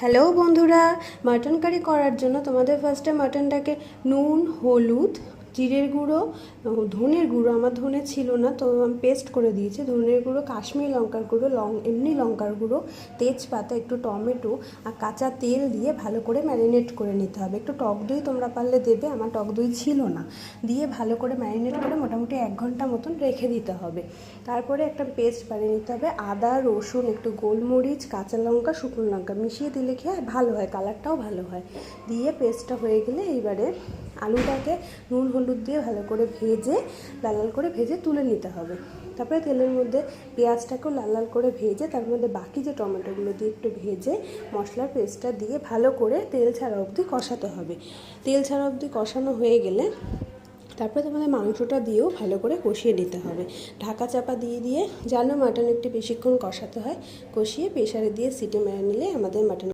Hello বন্ধুরা, mutton curry করার জন্য তোমাদের ফার্স্টে মাটনটাকে নুন, হলুদ, জিরের গুঁড়ো, ধনের গুঁড়ো, আমার ধনে ছিল না তো আমি পেস্ট করে দিয়েছি, ধনের গুঁড়ো, কাশ্মীরি লঙ্কার গুঁড়ো, এমনি লঙ্কার গুঁড়ো, তেজপাতা, একটু টমেটো আর কাঁচা তেল দিয়ে ভালো করে ম্যারিনেট করে নিতে হবে। একটু টক দই তোমরা পারলে দেবে, আমার টক দই ছিল না, দিয়ে ভালো করে ম্যারিনেট করে মোটামুটি 1 ঘন্টা মতন রেখে দিতে হবে। তারপরে একটা পেস্ট বানিয়ে নিতে হবে, আদা, রসুন, একটু গোলমরিচ, কাঁচা লঙ্কা, শুকনো লঙ্কা মিশিয়ে দিলে কি হয়, ভালো হয়, কালারটাও ভালো হয়। দিয়ে পেস্টটা হয়ে গেলে এইবারে আলুটাকে নুন হলুদ দিয়ে ভালো করে ভেজে লাল লাল করে ভেজে তুলে নিতে হবে। তারপরে তেলের মধ্যে পেঁয়াজটাকেও লাল লাল করে ভেজে তার মধ্যে বাকি যে টমেটোগুলো দিয়ে একটু ভেজে মশলার পেস্টটা দিয়ে ভালো করে তেল ছাড়া অবধি কষাতে হবে। তেল ছাড়া অবধি কষানো হয়ে গেলে তারপরে তোমাদের মাংসটা দিয়েও ভালো করে কষিয়ে নিতে হবে। ঢাকা চাপা দিয়ে দিয়ে জানো মাটন একটু বেশিক্ষণ কষাতে হয়, কষিয়ে প্রেসারে দিয়ে সিটি মেরে নিলে আমাদের মাটন